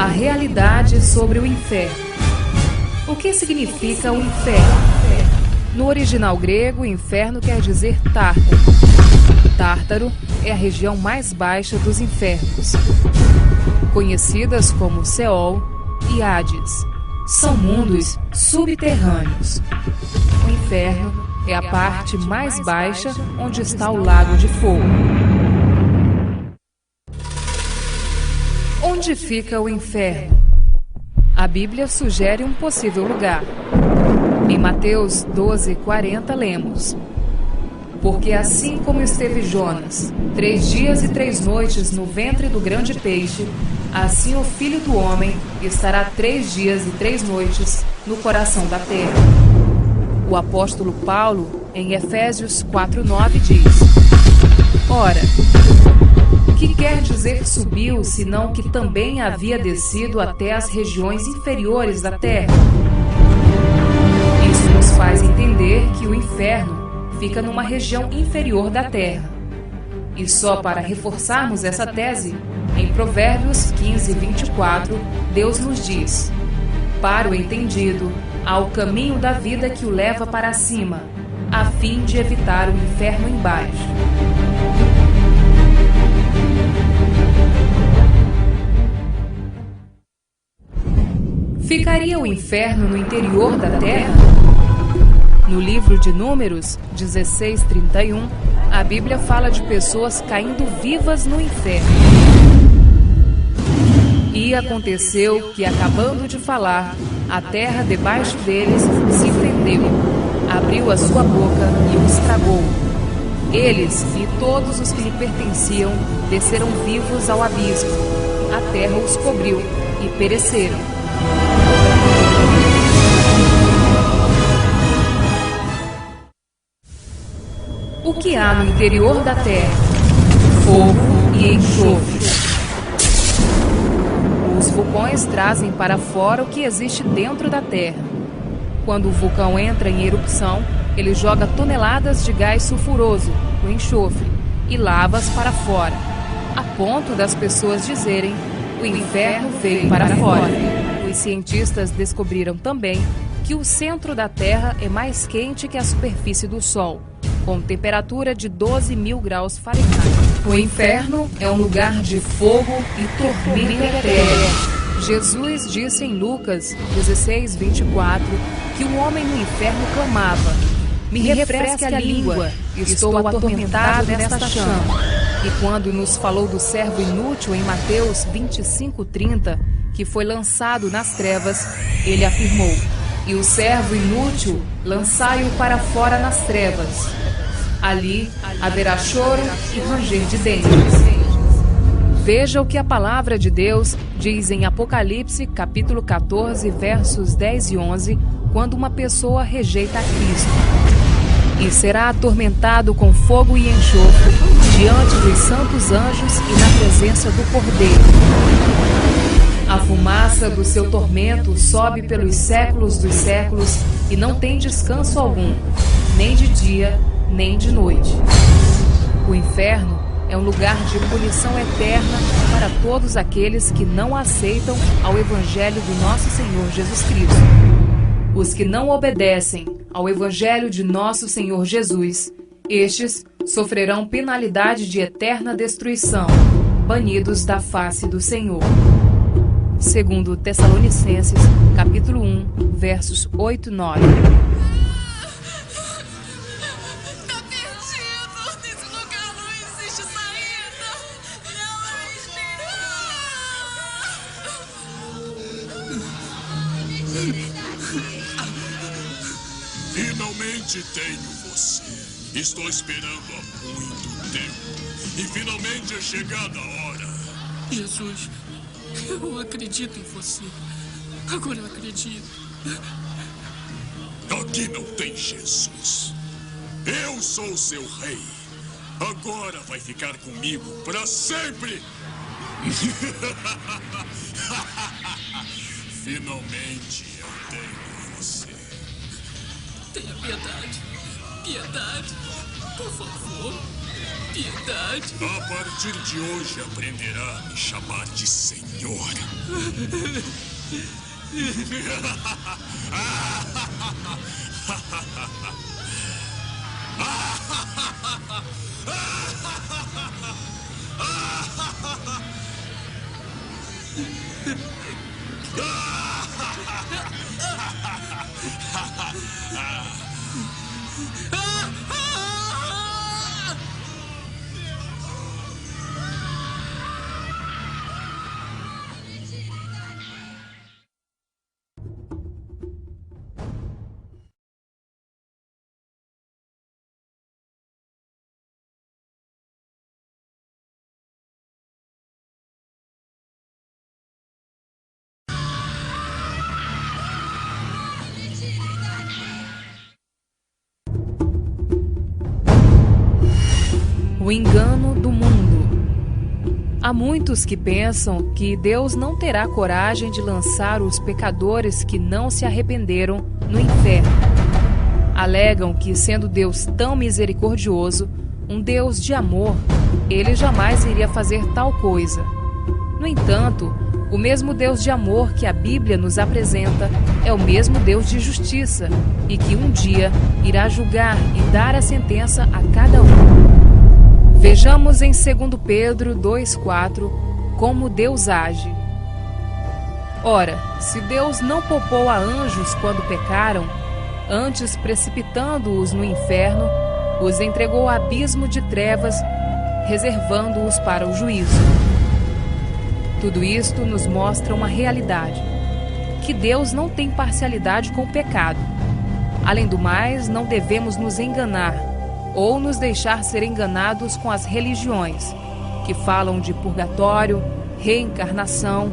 realidade sobre o inferno. O que significa o inferno? No original grego, inferno quer dizer Tártaro. Tártaro é a região mais baixa dos infernos, conhecidas como Seol e Hades. São mundos subterrâneos. O inferno é a parte mais baixa onde está o lago de fogo. Onde fica o inferno? A Bíblia sugere um possível lugar. Em Mateus 12:40 lemos: Porque assim como esteve Jonas 3 dias e 3 noites no ventre do grande peixe, assim o Filho do Homem estará 3 dias e 3 noites no coração da terra. O apóstolo Paulo, em Efésios 4:9, diz: Ora, que quer dizer subiu, senão que também havia descido até as regiões inferiores da terra? Isso nos faz entender que o inferno fica numa região inferior da terra. E só para reforçarmos essa tese, em Provérbios 15:24, Deus nos diz: Para o entendido, há o caminho da vida que o leva para cima, a fim de evitar o inferno embaixo. Ficaria o inferno no interior da terra? No livro de Números 16:31, a Bíblia fala de pessoas caindo vivas no inferno. E aconteceu que, acabando de falar, a terra debaixo deles se fendeu, abriu a sua boca e os tragou. Eles e todos os que lhe pertenciam desceram vivos ao abismo. A terra os cobriu e pereceram. O que há no interior da terra? Fogo e enxofre. Os vulcões trazem para fora o que existe dentro da terra. Quando o vulcão entra em erupção, ele joga toneladas de gás sulfuroso, o enxofre, e lavas para fora, a ponto das pessoas dizerem: o inferno veio para fora. Os cientistas descobriram também que o centro da Terra é mais quente que a superfície do Sol, com temperatura de 12.000 graus Fahrenheit. O inferno é um lugar de fogo e tormento eterno. Jesus disse em Lucas 16:24 que um homem no inferno clamava: Me refresque a língua, estou atormentado nesta chama. E quando nos falou do servo inútil em Mateus 25:30, que foi lançado nas trevas, ele afirmou: E o servo inútil, lançai-o para fora nas trevas. Ali haverá choro e ranger de dentes. Veja o que a palavra de Deus diz em Apocalipse, capítulo 14, versos 10 e 11, quando uma pessoa rejeita a Cristo. E será atormentado com fogo e enxofre diante dos santos anjos e na presença do Cordeiro. A fumaça do seu tormento sobe pelos séculos dos séculos e não tem descanso algum, nem de dia, nem de noite. O inferno é um lugar de punição eterna para todos aqueles que não aceitam ao Evangelho do nosso Senhor Jesus Cristo. Os que não obedecem ao Evangelho de nosso Senhor Jesus, estes sofrerão penalidade de eterna destruição, banidos da face do Senhor. Segundo Tessalonicenses, capítulo 1, versos 8 e 9. Tá perdido! Nesse lugar não existe saída! Não existe! Finalmente tenho você. Estou esperando há muito tempo. E finalmente é chegada a hora. Jesus, eu acredito em você. Agora eu acredito. Aqui não tem Jesus. Eu sou seu rei. Agora vai ficar comigo para sempre. Finalmente eu tenho você. Tenha piedade. Piedade. Por favor. Piedade. A partir de hoje aprenderá a me chamar de Senhor. O engano do mundo. Há muitos que pensam que Deus não terá coragem de lançar os pecadores que não se arrependeram no inferno. Alegam que, sendo Deus tão misericordioso, um Deus de amor, ele jamais iria fazer tal coisa. No entanto, o mesmo Deus de amor que a Bíblia nos apresenta é o mesmo Deus de justiça e que um dia irá julgar e dar a sentença a cada um. Vejamos em 2 Pedro 2,4 como Deus age. Ora, se Deus não poupou a anjos quando pecaram, antes precipitando-os no inferno, os entregou ao abismo de trevas, reservando-os para o juízo. Tudo isto nos mostra uma realidade, que Deus não tem parcialidade com o pecado. Além do mais, não devemos nos enganar ou nos deixar ser enganados com as religiões, que falam de purgatório, reencarnação,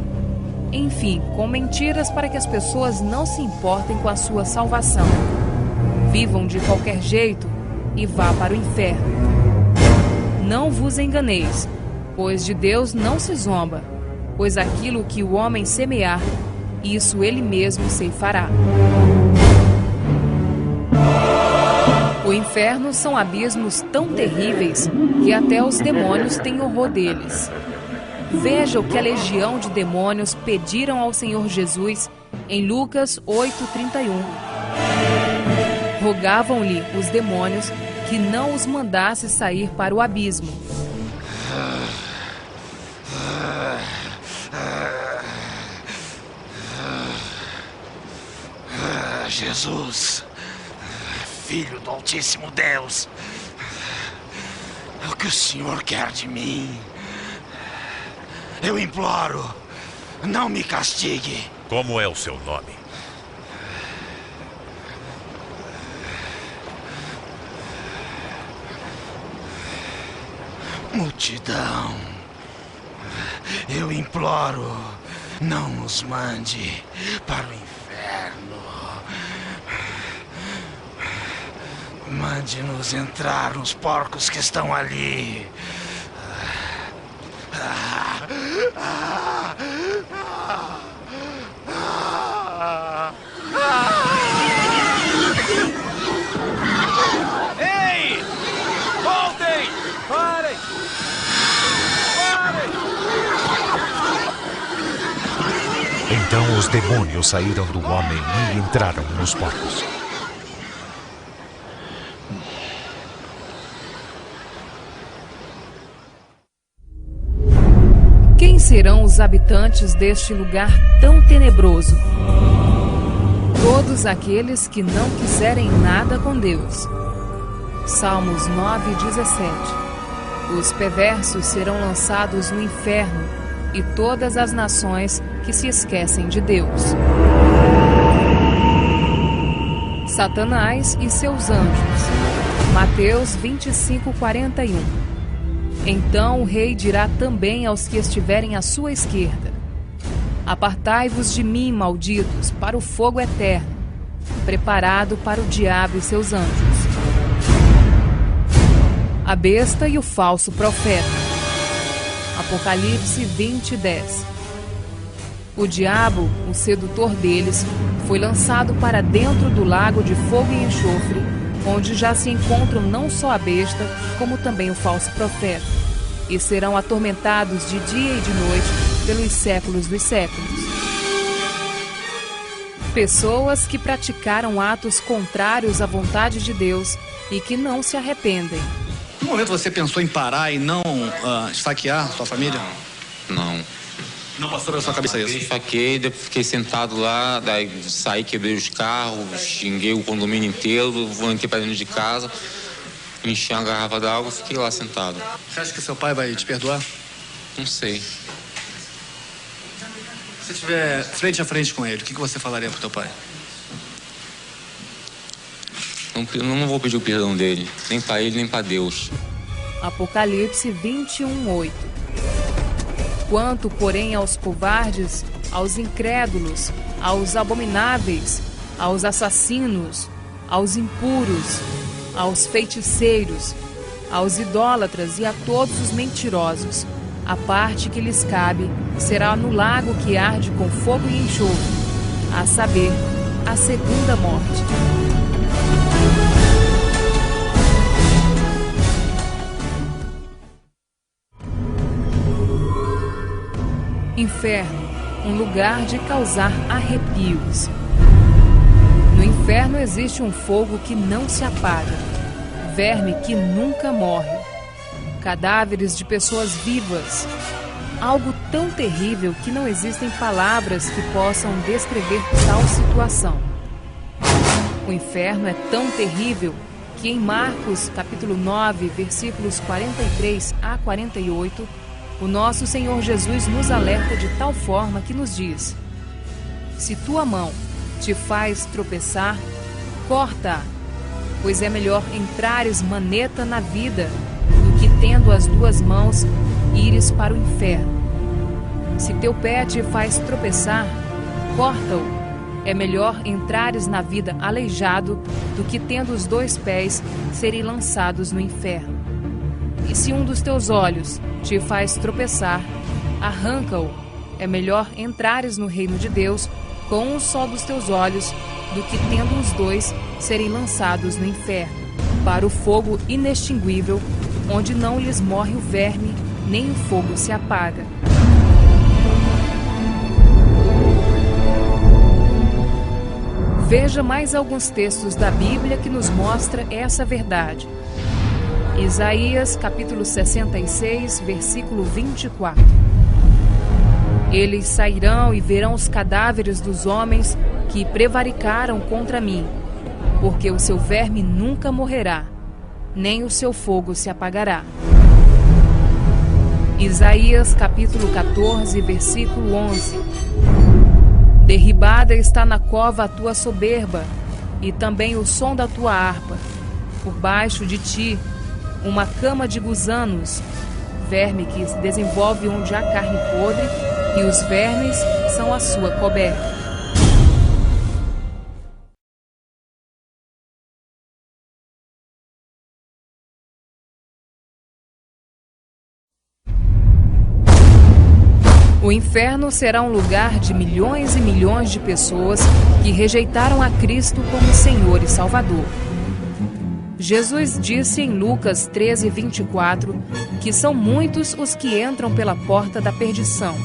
enfim, com mentiras para que as pessoas não se importem com a sua salvação. Vivam de qualquer jeito e vá para o inferno. Não vos enganeis, pois de Deus não se zomba, pois aquilo que o homem semear, isso ele mesmo ceifará. O inferno são abismos tão terríveis que até os demônios têm horror deles. Veja o que a legião de demônios pediram ao Senhor Jesus em Lucas 8,31. Rogavam-lhe os demônios que não os mandasse sair para o abismo. Jesus, Filho do Altíssimo Deus, o que o Senhor quer de mim? Eu imploro, não me castigue. Como é o seu nome? Multidão, eu imploro, não nos mande para o inferno. Mande-nos entrar nos porcos que estão ali. Ei! Voltem! Parem! Parem! Então os demônios saíram do homem e entraram nos porcos. Quem serão os habitantes deste lugar tão tenebroso? Todos aqueles que não quiserem nada com Deus. Salmos 9:17. Os perversos serão lançados no inferno e todas as nações que se esquecem de Deus. Satanás e seus anjos. Mateus 25:41. Então o rei dirá também aos que estiverem à sua esquerda: Apartai-vos de mim, malditos, para o fogo eterno, preparado para o diabo e seus anjos. A besta e o falso profeta. Apocalipse 20:10. O diabo, o sedutor deles, foi lançado para dentro do lago de fogo e enxofre, onde já se encontram não só a besta, como também o falso profeta, e serão atormentados de dia e de noite pelos séculos dos séculos. Pessoas que praticaram atos contrários à vontade de Deus e que não se arrependem. No momento você pensou em parar e não esfaquear sua família? Não. Não passou pela sua cabeça isso? Eu esfaqueei, depois fiquei sentado lá, daí saí, quebrei os carros, xinguei o condomínio inteiro, entrei pra dentro de casa, enchi uma garrafa d'água e fiquei lá sentado. Você acha que seu pai vai te perdoar? Não sei. Se você estiver frente a frente com ele, o que você falaria pro teu pai? Não vou pedir o perdão dele, nem pra ele, nem pra Deus. Apocalipse 21:8. Quanto, porém, aos covardes, aos incrédulos, aos abomináveis, aos assassinos, aos impuros, aos feiticeiros, aos idólatras e a todos os mentirosos, a parte que lhes cabe será no lago que arde com fogo e enxofre, a saber, a segunda morte. Inferno, um lugar de causar arrepios. No inferno existe um fogo que não se apaga, verme que nunca morre, cadáveres de pessoas vivas, algo tão terrível que não existem palavras que possam descrever tal situação. O inferno é tão terrível que em Marcos, capítulo 9, versículos 43 a 48, o nosso Senhor Jesus nos alerta de tal forma que nos diz: se tua mão te faz tropeçar, corta-a, pois é melhor entrares maneta na vida do que, tendo as duas mãos, ires para o inferno. Se teu pé te faz tropeçar, corta-o, é melhor entrares na vida aleijado do que, tendo os dois pés, serem lançados no inferno. E se um dos teus olhos te faz tropeçar, arranca-o. É melhor entrares no reino de Deus com um só dos teus olhos, do que, tendo os dois, serem lançados no inferno, para o fogo inextinguível, onde não lhes morre o verme, nem o fogo se apaga. Veja mais alguns textos da Bíblia que nos mostra essa verdade. Isaías, capítulo 66, versículo 24. Eles sairão e verão os cadáveres dos homens que prevaricaram contra mim, porque o seu verme nunca morrerá, nem o seu fogo se apagará. Isaías, capítulo 14, versículo 11. Derribada está na cova a tua soberba, e também o som da tua harpa. Por baixo de ti, uma cama de gusanos, verme que se desenvolve onde há carne podre, e os vermes são a sua coberta. O inferno será um lugar de milhões e milhões de pessoas que rejeitaram a Cristo como Senhor e Salvador. Jesus disse em Lucas 13, 24, que são muitos os que entram pela porta da perdição.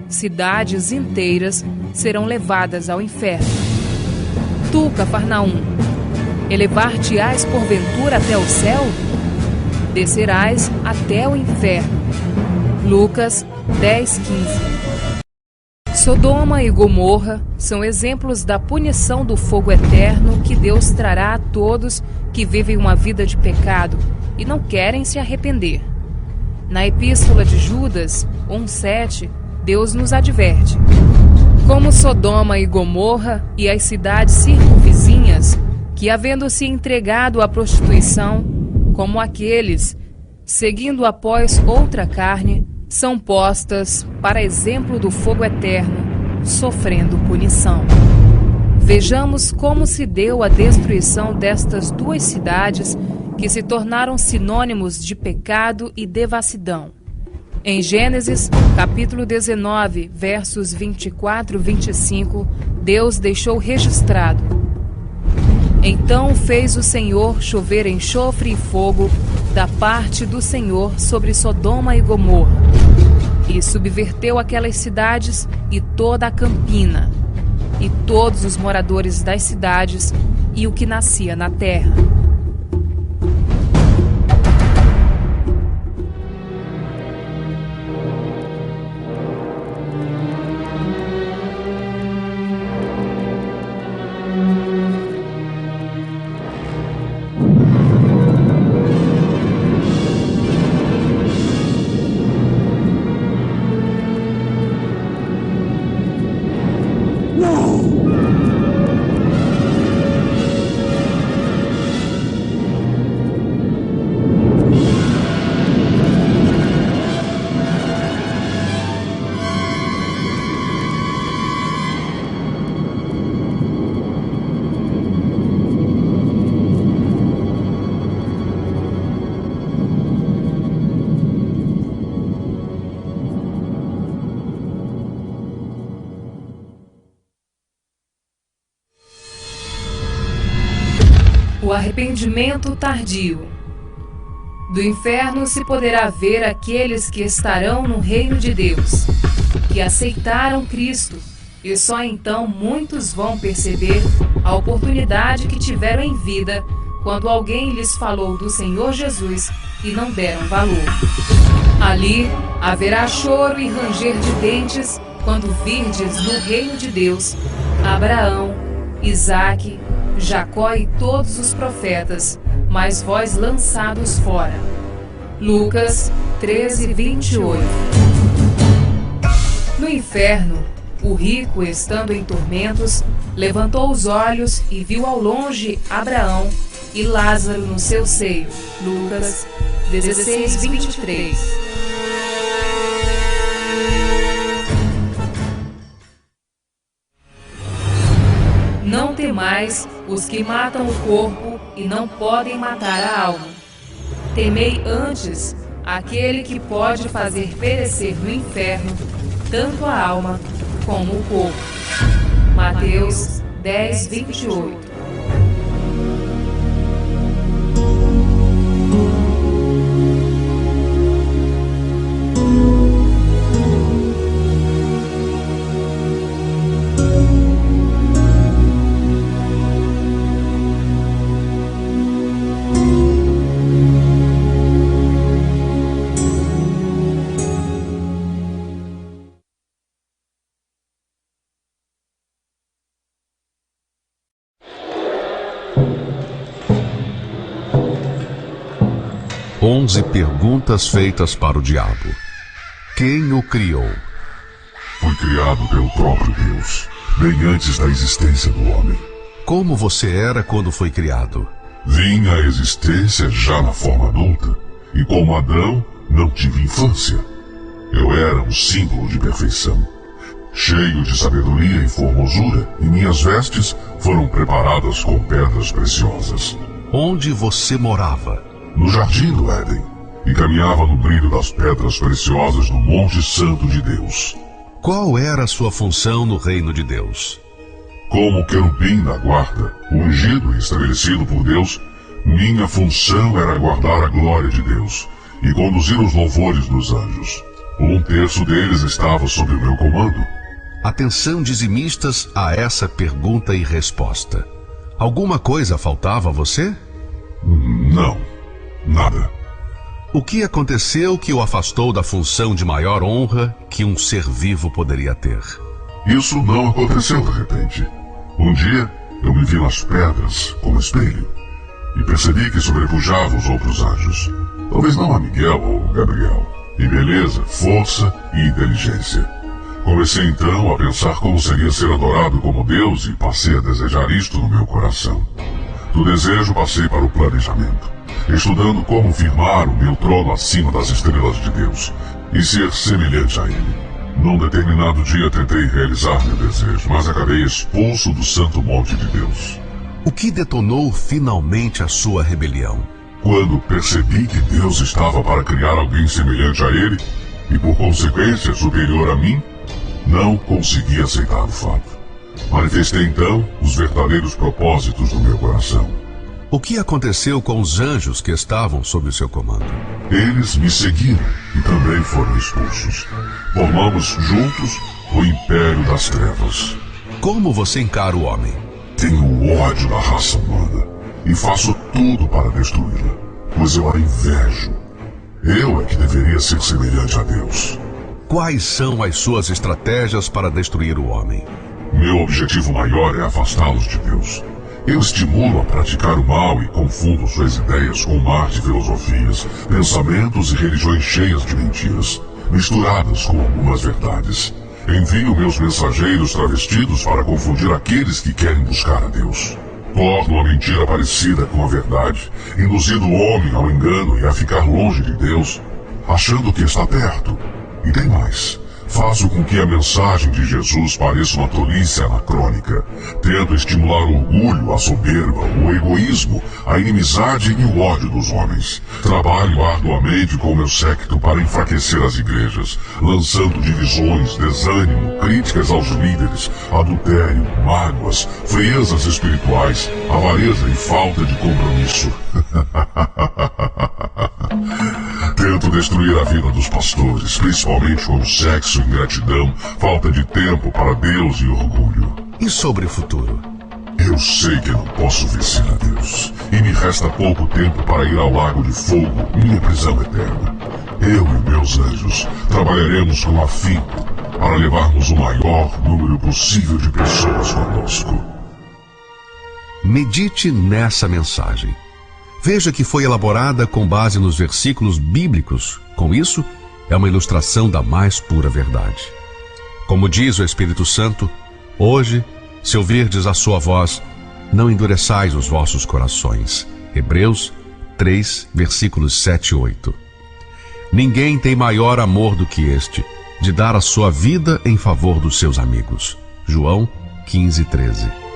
Cidades inteiras serão levadas ao inferno. Tu, Cafarnaum, elevar-te-ás porventura até o céu? Descerás até o inferno. Lucas 10, 15. Sodoma e Gomorra são exemplos da punição do fogo eterno que Deus trará a todos que vivem uma vida de pecado e não querem se arrepender. Na Epístola de Judas 1:7, Deus nos adverte: como Sodoma e Gomorra e as cidades circunvizinhas, que havendo-se entregado à prostituição, como aqueles, seguindo após outra carne, são postas para exemplo do fogo eterno, sofrendo punição. Vejamos como se deu a destruição destas duas cidades que se tornaram sinônimos de pecado e devassidão. Em Gênesis, capítulo 19, versos 24 e 25, Deus deixou registrado: Então fez o Senhor chover enxofre e fogo da parte do Senhor sobre Sodoma e Gomorra, e subverteu aquelas cidades e toda a campina, e todos os moradores das cidades e o que nascia na terra. O arrependimento tardio. Do inferno se poderá ver aqueles que estarão no reino de Deus, que aceitaram Cristo, e só então muitos vão perceber a oportunidade que tiveram em vida quando alguém lhes falou do Senhor Jesus e não deram valor. Ali haverá choro e ranger de dentes quando virdes no reino de Deus Abraão, Isaque, Jacó e todos os profetas, mas vós lançados fora. Lucas 13:28. No inferno, o rico, estando em tormentos, levantou os olhos e viu ao longe Abraão e Lázaro no seu seio. Lucas 16:23. Não temais os que matam o corpo e não podem matar a alma. Temei antes aquele que pode fazer perecer no inferno tanto a alma como o corpo. Mateus 10:28. Onze perguntas feitas para o diabo. Quem o criou? Foi criado pelo próprio Deus, bem antes da existência do homem. Como você era quando foi criado? Vim à existência já na forma adulta, e como Adão, não tive infância. Eu era um símbolo de perfeição, cheio de sabedoria e formosura, e minhas vestes foram preparadas com pedras preciosas. Onde você morava? No jardim do Éden, e caminhava no brilho das pedras preciosas do Monte Santo de Deus. Qual era a sua função no reino de Deus? Como querubim da guarda, ungido e estabelecido por Deus, minha função era guardar a glória de Deus e conduzir os louvores dos anjos. 1/3 deles estava sob o meu comando. Atenção, dizimistas, a essa pergunta e resposta. Alguma coisa faltava a você? Não. Nada. O que aconteceu que o afastou da função de maior honra que um ser vivo poderia ter? Isso não aconteceu de repente. Um dia, eu me vi nas pedras, como espelho, e percebi que sobrepujava os outros anjos. Talvez não a Miguel ou Gabriel. Em beleza, força e inteligência. Comecei então a pensar como seria ser adorado como Deus e passei a desejar isto no meu coração. Do desejo passei para o planejamento, estudando como firmar o meu trono acima das estrelas de Deus e ser semelhante a Ele. Num determinado dia tentei realizar meu desejo, mas acabei expulso do santo monte de Deus. O que detonou finalmente a sua rebelião? Quando percebi que Deus estava para criar alguém semelhante a Ele e por consequência superior a mim, não consegui aceitar o fato. Manifestei então os verdadeiros propósitos do meu coração. O que aconteceu com os anjos que estavam sob o seu comando? Eles me seguiram e também foram expulsos. Formamos juntos o Império das Trevas. Como você encara o homem? Tenho ódio da raça humana e faço tudo para destruí-la, pois eu a invejo. Eu é que deveria ser semelhante a Deus. Quais são as suas estratégias para destruir o homem? Meu objetivo maior é afastá-los de Deus. Eu estimulo a praticar o mal e confundo suas ideias com um mar de filosofias, pensamentos e religiões cheias de mentiras, misturadas com algumas verdades. Envio meus mensageiros travestidos para confundir aqueles que querem buscar a Deus. Torno a mentira parecida com a verdade, induzindo o homem ao engano e a ficar longe de Deus, achando que está perto. E tem mais. Faço com que a mensagem de Jesus pareça uma tolice anacrônica. Tento estimular o orgulho, a soberba, o egoísmo, a inimizade e o ódio dos homens. Trabalho arduamente com meu séquito para enfraquecer as igrejas, lançando divisões, desânimo, críticas aos líderes, adultério, mágoas, friezas espirituais, avareza e falta de compromisso. Tento destruir a vida dos pastores, principalmente com sexo, ingratidão, falta de tempo para Deus e orgulho. E sobre o futuro? Eu sei que não posso vencer a Deus, e me resta pouco tempo para ir ao lago de fogo, minha prisão eterna. Eu e meus anjos trabalharemos com afinco para levarmos o maior número possível de pessoas conosco. Medite nessa mensagem. Veja que foi elaborada com base nos versículos bíblicos. Com isso, é uma ilustração da mais pura verdade. Como diz o Espírito Santo, hoje, se ouvirdes a sua voz, não endureçais os vossos corações. Hebreus 3, versículos 7 e 8. Ninguém tem maior amor do que este, de dar a sua vida em favor dos seus amigos. João 15, 13.